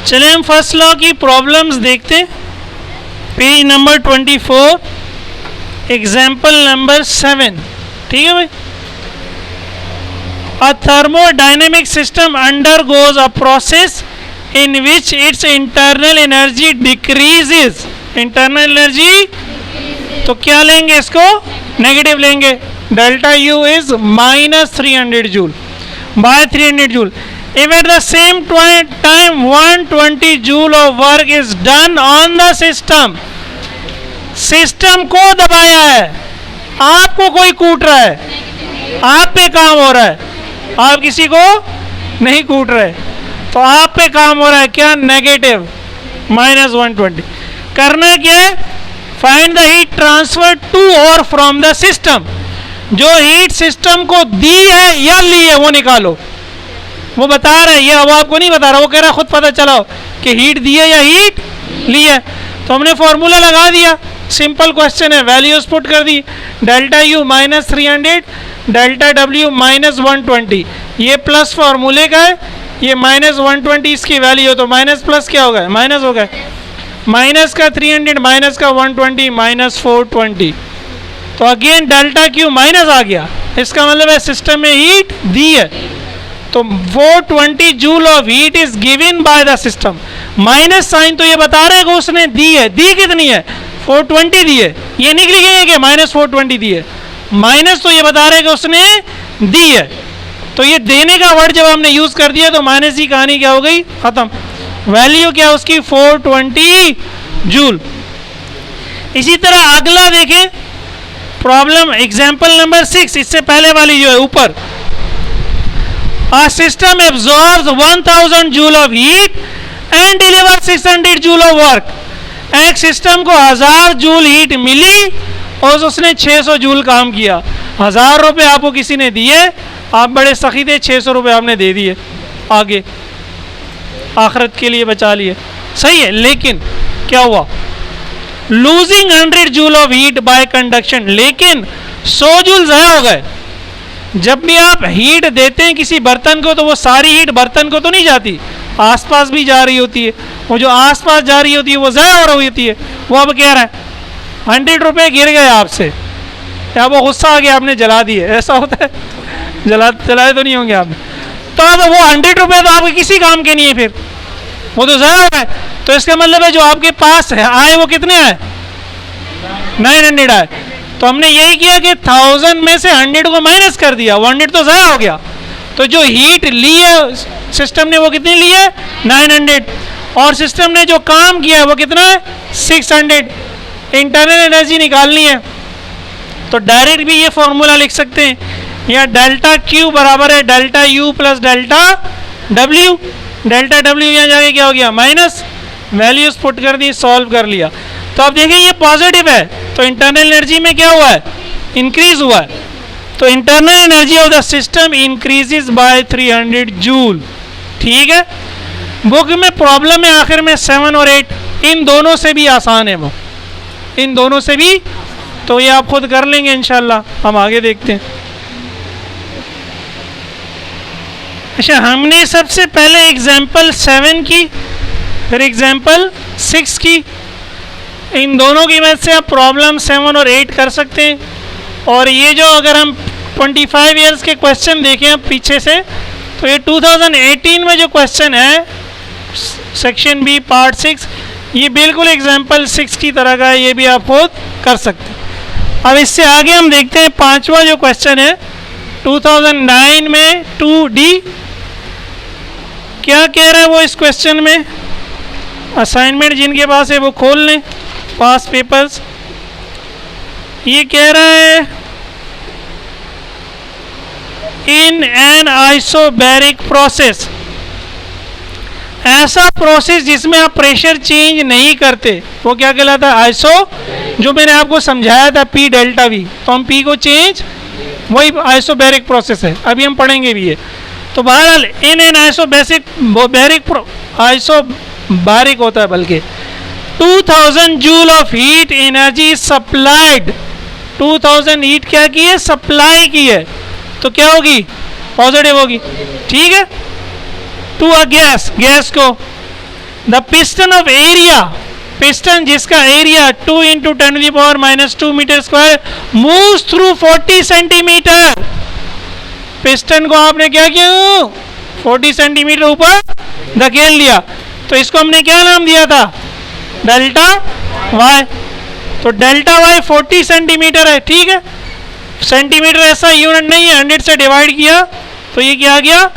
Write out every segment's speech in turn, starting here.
चलिए हम first law की प्रॉब्लम्स देखते हैं। Page number 24, example number 7। ठीक है भाई। अ thermodynamic system undergoes a process in which its internal energy decreases. Internal energy तो क्या लेंगे, इसको नेगेटिव लेंगे। Delta U is -300 joule by 300 joule. If at the same time 120 joule of work is done on the system, system को दबाया है, आपको कोई कूट रहा है, आप पे काम हो रहा है, आप किसी को नहीं कूट रहे, तो आप पे काम हो रहा है क्या, नेगेटिव -120। करना क्या है, find the heat transfer to और फ्रॉम द सिस्टम। जो हीट सिस्टम को दी है या ली है वो निकालो। वो बता रहा है, ये वो आपको नहीं बता रहा, वो कह रहा है खुद पता चलाओ कि हीट दी है या हीट ली है। तो हमने फॉर्मूला लगा दिया, सिंपल क्वेश्चन है, वैल्यूज पुट कर दी। डेल्टा यू -300, डेल्टा डब्ल्यू -120, ये प्लस फॉर्मूले का है, ये -120 इसकी वैल्यू हो, तो माइनस प्लस क्या होगा, माइनस होगा। माइनस का 300 माइनस का 120 -420, तो अगेन डेल्टा क्यू माइनस आ गया। इसका मतलब है सिस्टम में हीट दी है, तो 420 joule of heat is given by the system. Minus sign तो ये बता रहे हैं कि उसने दी है, दी कितनी है, 420 दी है। ये नहीं लिखेंगे कि -420 दी है, माइनस तो ये बता रहे हैं कि उसने दी है। तो ये देने का वर्ड जब हमने यूज कर दिया तो माइनस की कहानी क्या हो गई, खत्म। वैल्यू क्या उसकी, 420 जूल। इसी तरह अगला देखें प्रॉब्लम, एग्जाम्पल नंबर 6, इससे पहले वाली जो है ऊपर। A system absorbs 1000 joule of heat and delivers 600 joule of work. एक सिस्टम को 1000 जूल हीट मिली और उसने 600 जूल काम किया। 1000 रुपये आपको किसी ने दिए, आप बड़े सखी थे, 600 रुपये आपने दे दिए, आगे आखिरत के लिए बचा लिए, सही है। लेकिन क्या हुआ, losing 100 joule of heat bye conduction, लेकिन 100 जूल ज़ाया हो गए। जब भी आप हीट देते हैं किसी बर्तन को, तो वो सारी हीट बर्तन को तो नहीं जाती, आसपास भी जा रही होती है। वो जो आसपास जा रही होती है वो ज़ाया हो रही होती है। वो अब कह रहा है 100 रुपये गिर गए आपसे, या वो गुस्सा आ गया, आपने जला दिए, ऐसा होता है, जलाए तो नहीं होंगे आपने। तो अब वो 100 रुपये तो आपके किसी काम के नहीं है, फिर वो तो ज़ाया हो गए। तो इसका मतलब है जो आपके पास है आए वो कितने आए, 900 आए। तो हमने यही किया कि 1000 में से 100 को माइनस कर दिया, 100 तो ज़ाया हो गया। तो जो हीट ली है सिस्टम ने वो कितनी ली है, 900, और सिस्टम ने जो काम किया है वो कितना है, 600। इंटरनल एनर्जी निकालनी है तो डायरेक्ट भी ये फॉर्मूला लिख सकते हैं, या डेल्टा क्यू बराबर है delta U plus delta W. Delta W यहाँ जाके क्या हो गया, माइनस, वैल्यूज पुट कर दी, सॉल्व कर लिया। तो अब देखिए ये पॉजिटिव है, तो इंटरनल एनर्जी में क्या हुआ है, इंक्रीज हुआ है। तो internal energy of the system increases by 300 joule. ठीक है। बुक में प्रॉब्लम है आखिर में 7 और 8, इन दोनों से भी आसान है वो, इन दोनों से भी, तो ये आप खुद कर लेंगे इंशाल्लाह। हम आगे देखते हैं। अच्छा, हमने सबसे पहले एग्जाम्पल 7 की, फिर एग्जाम्पल 6 की। इन दोनों की मदद से आप प्रॉब्लम 7 और 8 कर सकते हैं। और ये जो अगर हम 25 ईयर्स के क्वेश्चन देखें अब पीछे से, तो ये 2018 में जो क्वेश्चन है सेक्शन बी पार्ट 6, ये बिल्कुल एग्जाम्पल 6 की तरह का है, ये भी आप खुद कर सकते हैं। अब इससे आगे हम देखते हैं 5वां जो क्वेश्चन है 2009 में 2D। क्या कह रहा है वो इस क्वेश्चन में, असाइनमेंट जिनके पास है वो खोल लें, पास पेपर्स। ये कह रहा है इन एन आइसोबैरिक प्रोसेस, ऐसा प्रोसेस जिसमें आप प्रेशर चेंज नहीं करते, वो क्या कहलाता है, आइसो। जो मैंने आपको समझाया था P डेल्टा V, तो हम P को चेंज, वही आइसोबैरिक प्रोसेस है, अभी हम पढ़ेंगे भी ये। तो बहरहाल इन एन आइसोबैरिक होता है, बल्कि 2000 joule of heat energy supplied, 2000 heat क्या की है, सप्लाई की है, तो क्या होगी, पॉजिटिव होगी। ठीक है। टू अ गैस, गैस को the piston of area, piston जिसका area 2 into 10⁻⁻2 metre square moves through 40 centimetre. Piston को आपने क्या किया, 40 सेंटीमीटर ऊपर धकेल लिया, तो इसको हमने क्या नाम दिया था, डेल्टा वाई। तो डेल्टा वाई 40 सेंटीमीटर है, ठीक है। सेंटीमीटर ऐसा यूनिट नहीं है, 100 से डिवाइड किया तो ये क्या आ गया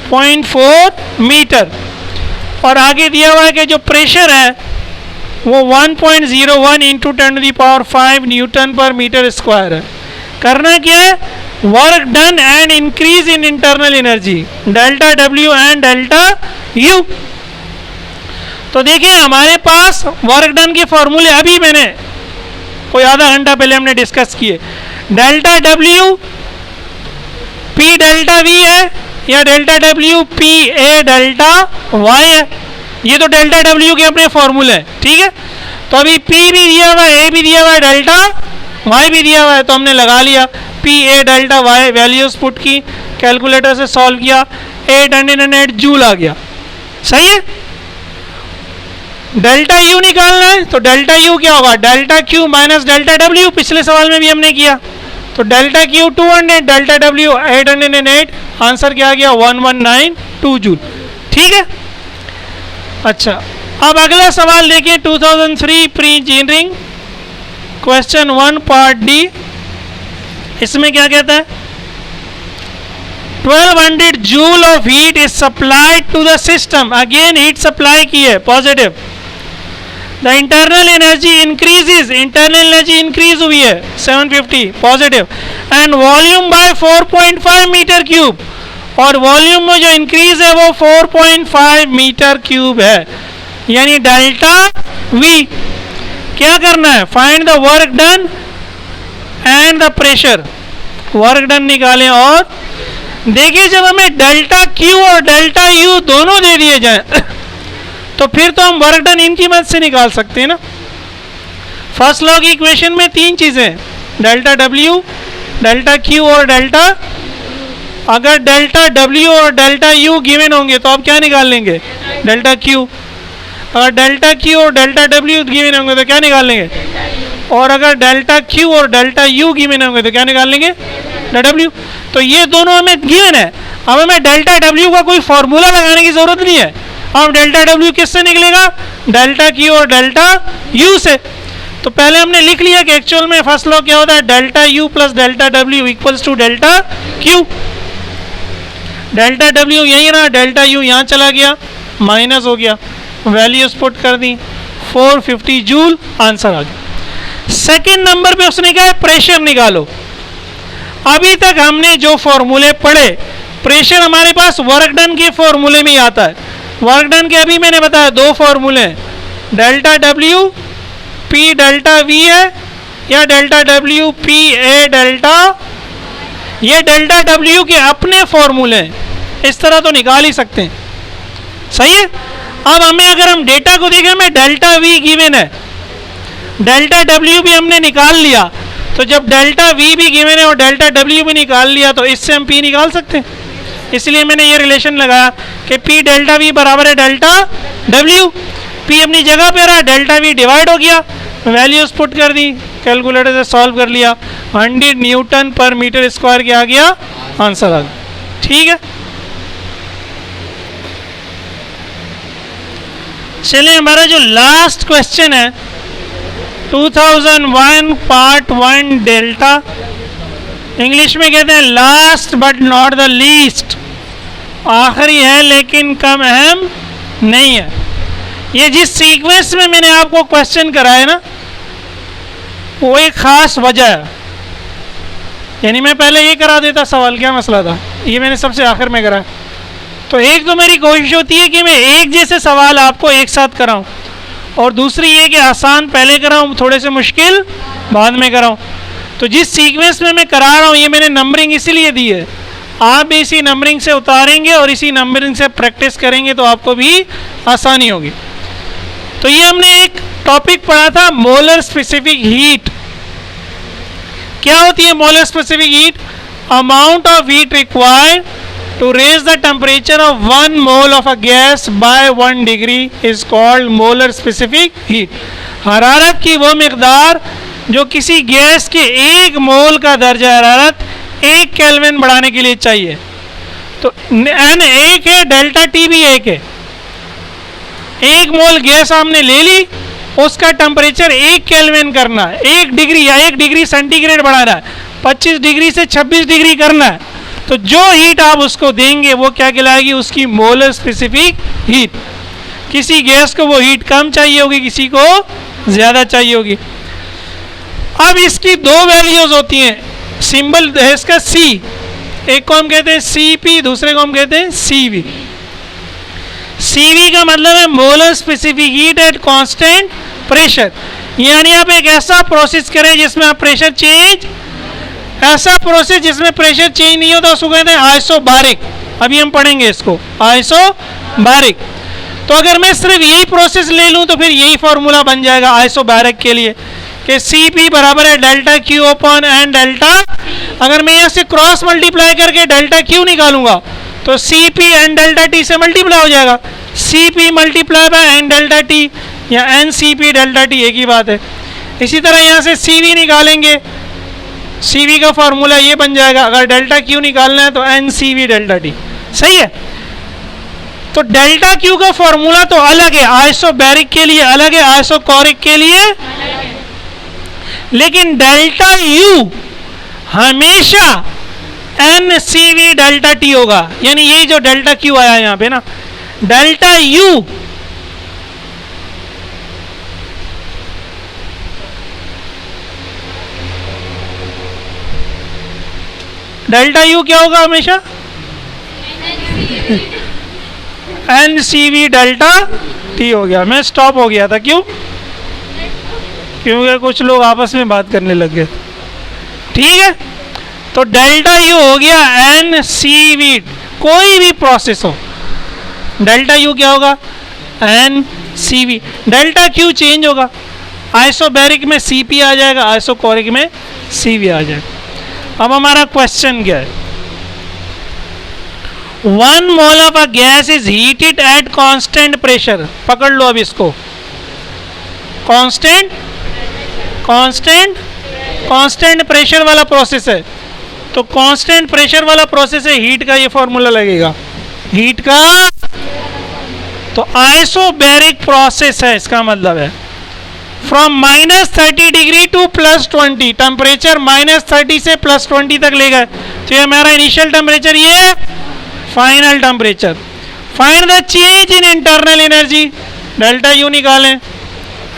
0.4 मीटर। और आगे दिया हुआ है कि जो प्रेशर है वो 1.01 इंटू 10⁵ न्यूटन पर मीटर स्क्वायर है। करना क्या है, work done and increase in internal energy delta W and delta U. तो देखिए हमारे पास वर्क डन के फॉर्मूले अभी मैंने कोई आधा घंटा पहले हमने डिस्कस किए। Delta W P delta V है या delta W P A delta Y है। ये तो डेल्टा डब्ल्यू के अपने फॉर्मूले हैं, ठीक है। तो अभी पी भी दिया हुआ है, ए भी दिया हुआ है, डेल्टा वाई भी दिया हुआ है, तो हमने लगा लिया P A delta Y, values put की, कैलकुलेटर से सॉल्व किया, 808 जूल आ गया, सही है। डेल्टा यू निकालना है, तो डेल्टा यू क्या होगा, delta Q minus delta W, पिछले सवाल में भी हमने किया। तो delta Q 200, delta W 808, answer क्या आ गया 1192 जूल, ठीक है। अच्छा, अब अगला सवाल देखिए 2003 pre engineering question 1 part D. इसमें क्या कहता है, 1200 joule of heat is supplied to the system. Again heat supply की है, positive. The internal energy increases, internal energy increase हुई है 750, positive. And volume by 4.5 metre cube, और वॉल्यूम में जो इंक्रीज है वो 4.5 मीटर क्यूब है, यानी डेल्टा वी। क्या करना है, find the work done and the pressure. Work done निकालें, और देखिए जब हमें डेल्टा क्यू और डेल्टा यू दोनों दे दिए जाए तो फिर तो हम वर्क डन इनकी मदद से निकाल सकते हैं ना। फर्स्ट लॉ की इक्वेशन में तीन चीजें, डेल्टा डब्ल्यू, डेल्टा क्यू और डेल्टा। अगर डेल्टा डब्ल्यू और डेल्टा यू गिवन होंगे तो आप क्या निकाल लेंगे, डेल्टा क्यू। अगर डेल्टा क्यू और डेल्टा डब्ल्यू गिवन होंगे तो क्या निकाल लेंगे, और अगर डेल्टा क्यू और डेल्टा यू गिवन होंगे तो क्या निकाल लेंगे, डेल्टा डब्ल्यू। तो ये दोनों हमें गिवन है, अब हमें डेल्टा डब्ल्यू का कोई फॉर्मूला लगाने की जरूरत नहीं है। अब डेल्टा डब्ल्यू किससे निकलेगा, डेल्टा क्यू और डेल्टा यू से। तो पहले हमने लिख लिया कि एक्चुअल में फर्स्ट लॉ क्या होता है, delta U plus delta W equals to delta Q. Delta W यहीं रहा, डेल्टा यू यहाँ चला गया, माइनस हो गया, वैल्यूज पुट कर दी, 450 जूल, आंसर आ गया। सेकेंड नंबर पे उसने कहा प्रेशर निकालो। अभी तक हमने जो फॉर्मूले पढ़े, प्रेशर हमारे पास वर्क डन के फॉर्मूले में ही आता है। वर्क डन के अभी मैंने बताया दो फॉर्मूले हैं, delta W P delta V है या delta W P A delta. ये डेल्टा डब्ल्यू के अपने फॉर्मूले हैं, इस तरह तो निकाल ही सकते हैं, सही है। अब हमें अगर हम डेटा को देखें, हमें डेल्टा वी गिवन है, डेल्टा डब्ल्यू भी हमने निकाल लिया। तो जब डेल्टा वी भी गिवन है और डेल्टा डब्ल्यू भी निकाल लिया तो इससे हम पी निकाल सकते हैं। इसलिए मैंने ये रिलेशन लगाया कि पी डेल्टा वी बराबर है डेल्टा डब्ल्यू। पी अपनी जगह पे रहा, डेल्टा वी डिवाइड हो गया, वैल्यूज पुट कर दी, कैलकुलेटर से सॉल्व कर लिया, 100 न्यूटन पर मीटर स्क्वायर क्या आ गया, आंसर आ गया, ठीक है। चलिए हमारा जो लास्ट क्वेश्चन है 2001 पार्ट 1 डेल्टा, इंग्लिश में कहते हैं last but not the least, आखिरी है लेकिन कम अहम नहीं है। ये जिस सीक्वेंस में मैंने आपको क्वेश्चन कराया ना, वो एक खास वजह है, यानी मैं पहले ये करा देता सवाल, क्या मसला था, ये मैंने सबसे आखिर में कराया। तो एक तो मेरी कोशिश होती है कि मैं एक जैसे सवाल आपको एक साथ कराऊं, और दूसरी ये कि आसान पहले कराऊं, थोड़े से मुश्किल बाद में कराऊं। तो जिस सीक्वेंस में मैं करा रहा हूँ, ये मैंने नंबरिंग इसीलिए दी है, आप भी इसी नंबरिंग से उतारेंगे और इसी नंबरिंग से प्रैक्टिस करेंगे तो आपको भी आसानी होगी। तो ये हमने एक टॉपिक पढ़ा था, मोलर स्पेसिफिक हीट। क्या होती है molar specific heat, amount of heat required To raise the temperature of 1 mole of a gas by 1 degree is called molar specific heat. हरारत की वो मिकदार जो किसी गैस के 1 मोल का दर्जा हरारत 1 केल्विन बढ़ाने के लिए चाहिए. तो n 1 है, डेल्टा टी भी 1 है. 1 मोल गैस हमने ले ली, उसका टेम्परेचर 1 केल्विन करना है, 1 डिग्री या 1 डिग्री सेंटीग्रेड बढ़ाना है, 25 डिग्री से 26 डिग्री करना है. तो जो हीट आप उसको देंगे वो क्या कहलाएगी? उसकी मोलर स्पेसिफिक हीट. किसी गैस को वो हीट कम चाहिए होगी, किसी को ज़्यादा चाहिए होगी. अब इसकी 2 वैल्यूज होती हैं. सिंबल है इसका C, एक को हम कहते हैं Cp, दूसरे को हम कहते हैं Cv. Cv का मतलब है molar specific heat at constant pressure. यानी आप एक ऐसा प्रोसेस करें जिसमें आप प्रेशर चेंज, ऐसा प्रोसेस जिसमें प्रेशर चेंज नहीं होता उसको कहते हैं आइसोबारिक. अभी हम पढ़ेंगे इसको, आइसोबारिक. तो अगर मैं सिर्फ यही प्रोसेस ले लूं तो फिर यही फॉर्मूला बन जाएगा आइसोबारिक के लिए कि Cp बराबर है delta Q upon N delta. अगर मैं यहाँ से क्रॉस मल्टीप्लाई करके डेल्टा Q निकालूंगा तो Cp एन डेल्टा T से मल्टीप्लाई हो जाएगा. Cp multiply by N delta T या एन Cp डेल्टा T एक ही बात है. इसी तरह यहाँ से Cv निकालेंगे, Cv का फॉर्मूला ये बन जाएगा. अगर डेल्टा Q निकालना है तो एन Cv डेल्टा T. सही है. तो डेल्टा Q का फॉर्मूला तो अलग है, आइसोबैरिक के लिए अलग है, आइसोकोरिक के लिए, लेकिन डेल्टा U हमेशा एन Cv डेल्टा T होगा. यानी यही जो डेल्टा Q आया यहाँ पे ना, डेल्टा U डेल्टा U क्या होगा हमेशा? एन Cv डेल्टा T हो गया. मैं स्टॉप हो गया था, क्यों? क्योंकि कुछ लोग आपस में बात करने लग गए. ठीक है, तो डेल्टा U हो गया एन Cv. कोई भी प्रोसेस हो, डेल्टा U क्या होगा? N Cv. Delta Q change होगा. आइसोबैरिक में Cp आ जाएगा, आइसोकोरिक में Cv आ जाएगा. अब हमारा क्वेश्चन क्या है? 1 mole of a gas is heated at constant pressure. पकड़ लो अब इसको. कांस्टेंट कांस्टेंट कांस्टेंट प्रेशर वाला प्रोसेस है. तो कांस्टेंट प्रेशर वाला प्रोसेस है, हीट का ये फॉर्मूला लगेगा. हीट का तो आइसोबैरिक प्रोसेस है, इसका मतलब है फ्रॉम -30 डिग्री टू +20. टेम्परेचर -30 से +20 तक ले गए. तो ये हमारा इनिशियल टेम्परेचर, ये final temperature. Find the change in internal energy, delta U निकालें,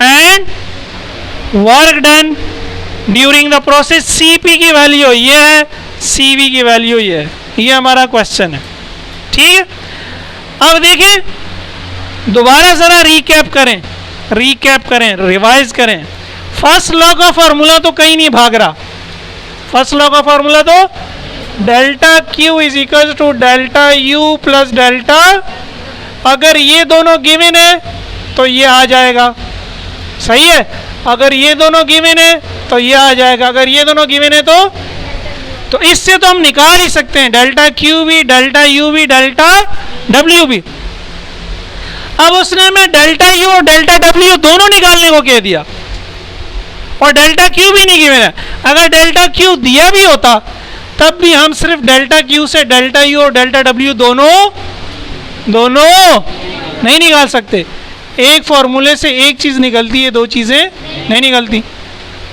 and work done during the process. Cp की वैल्यू ये है, Cv की वैल्यू ये है. ये हमारा क्वेश्चन है. ठीक है, अब देखें, दोबारा जरा रिकैप करें, रिवाइज करें. फर्स्ट लॉ का फॉर्मूला तो कहीं नहीं भाग रहा. फर्स्ट लॉ का फॉर्मूला तो delta Q is equal to delta U plus delta. अगर ये दोनों गिवन है तो ये आ जाएगा. सही है. अगर ये दोनों गिवन है तो ये आ जाएगा. अगर ये दोनों गिवन है तो इससे तो हम निकाल ही सकते हैं डेल्टा Q भी, डेल्टा U भी, डेल्टा W भी. अब उसने हमें डेल्टा U और डेल्टा W दोनों निकालने को कह दिया और डेल्टा Q भी नहीं गिवन है. अगर डेल्टा Q दिया भी होता तब भी हम सिर्फ डेल्टा Q से डेल्टा U और डेल्टा W दोनों नहीं निकाल सकते. एक फॉर्मूले से एक चीज निकलती है, दो चीजें नहीं निकलती.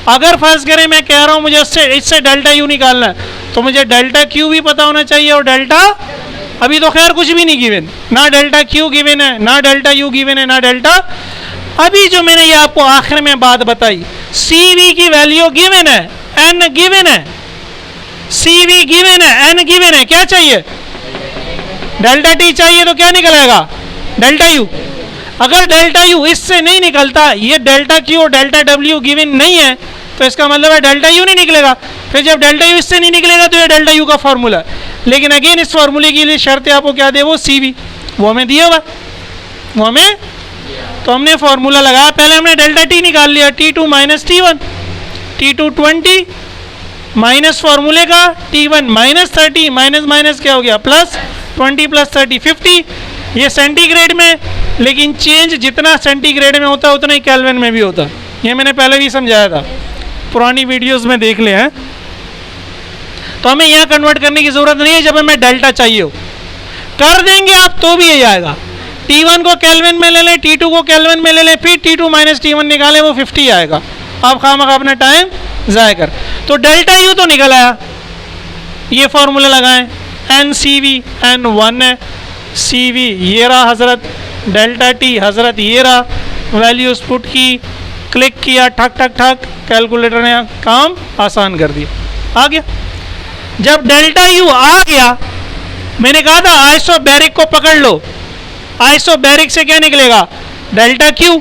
अगर फर्ज करें मैं कह रहा हूं मुझे इससे डेल्टा U निकालना है तो मुझे डेल्टा Q भी पता होना चाहिए और डेल्टा, अभी तो खैर कुछ भी नहीं गिवन, ना डेल्टा Q गिवन है, ना डेल्टा U गिवन है, ना डेल्टा. अभी जो मैंने ये आपको आखिर में बात बताई, Cv की वैल्यू गिवन है, n गिवन है, Cv गिवन है, n गिवन है. क्या चाहिए? डेल्टा T चाहिए. तो क्या निकलेगा? Delta U. अगर डेल्टा U इससे नहीं निकलता, ये डेल्टा Q और डेल्टा W गिवन नहीं है, तो इसका मतलब है डेल्टा U नहीं निकलेगा. फिर जब डेल्टा U इससे नहीं निकलेगा तो ये डेल्टा U का फॉर्मूला. लेकिन अगेन इस फॉर्मूले के लिए शर्त है आपको क्या दे, वो Cv, वो हमें दिया हुआ, वो हमें, तो हमने फॉर्मूला लगाया. पहले हमने डेल्टा T निकाल लिया, T2 minus T1, T2 20 minus फॉर्मूले का T1 -30, माइनस माइनस क्या हो गया प्लस. 20 + 30 50, ये सेंटीग्रेड में, लेकिन चेंज जितना सेंटीग्रेड में होता है उतना ही केल्विन में भी होता है। ये मैंने पहले भी समझाया था, पुरानी वीडियोस में देख ले हैं। तो हमें यहाँ कन्वर्ट करने की ज़रूरत नहीं है, जब हमें डेल्टा चाहिए हो कर देंगे आप तो भी यही आएगा। T1 को केल्विन में ले लें, T2 को केल्विन में ले लें, फिर T2 - T1 निकालें, वो 50 आएगा। आप खामखा अपना टाइम ज़ाया कर। तो डेल्टा यू तो निकल आया, ये फॉर्मूला लगाएं, NCV N1 है, CV ये रहा हज़रत, डेल्टा T हज़रत ये रहा, वैल्यूज पुट की, क्लिक किया, ठक ठक ठक, कैलकुलेटर ने काम आसान कर दिया, आ गया। जब डेल्टा यू आ गया, मैंने कहा था आइसोबैरिक को पकड़ लो, आइसोबैरिक से क्या निकलेगा, डेल्टा क्यू।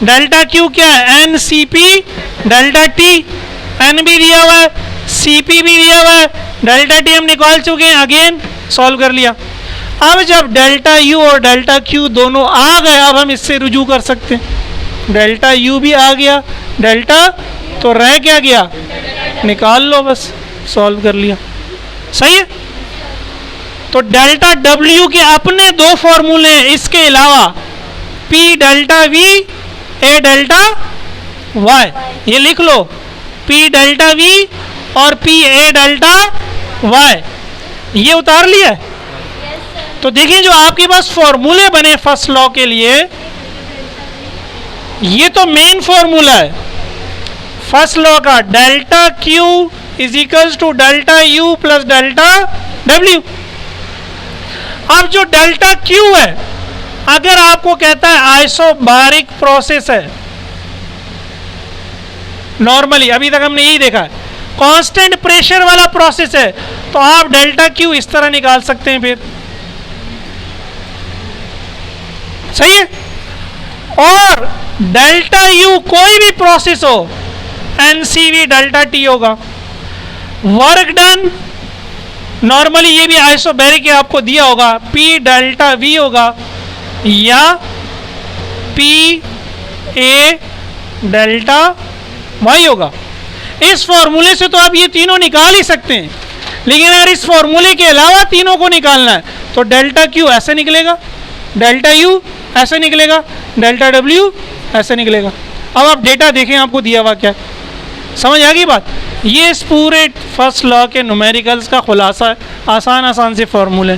डेल्टा क्यू क्या है, NCP डेल्टा T, N भी दिया हुआ है, CP भी दिया हुआ है, डेल्टा T हम निकाल चुके हैं, अगेन सॉल्व कर लिया। अब जब डेल्टा यू और डेल्टा क्यू दोनों आ गए, अब हम इससे रुजू कर सकते हैं। डेल्टा यू भी आ गया, डेल्टा तो रह क्या गया, निकाल लो, बस सॉल्व कर लिया, सही है। तो डेल्टा डब्ल्यू के अपने दो फॉर्मूले हैं, इसके अलावा P delta V A delta Y, ये लिख लो, P डेल्टा V और P A डेल्टा Y, ये उतार लिया है। तो देखिए जो आपके पास फॉर्मूले बने फर्स्ट लॉ के लिए, ये तो मेन फॉर्मूला है फर्स्ट लॉ का, delta Q = delta U + delta W। अब जो डेल्टा Q है, अगर आपको कहता है आइसोबारिक प्रोसेस है, नॉर्मली अभी तक हमने यही देखा है, कांस्टेंट प्रेशर वाला प्रोसेस है, तो आप डेल्टा Q इस तरह निकाल सकते हैं, फिर सही है। और डेल्टा U कोई भी प्रोसेस हो, NCV डेल्टा T होगा। वर्क डन नॉर्मली ये भी आइसोबैरिक है, आपको दिया होगा, P डेल्टा V होगा या P A डेल्टा Y होगा। इस फॉर्मूले से तो आप ये तीनों निकाल ही सकते हैं, लेकिन अगर इस फॉर्मूले के अलावा तीनों को निकालना है तो डेल्टा Q ऐसे निकलेगा, डेल्टा U ऐसे निकलेगा, डेल्टा W ऐसे निकलेगा। अब आप डेटा देखें, आपको दिया हुआ क्या, समझ आ गई बात। ये इस पूरे फर्स्ट लॉ के न्यूमेरिकल्स का खुलासा है, आसान आसान से फॉर्मूले,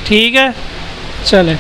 ठीक है। चले।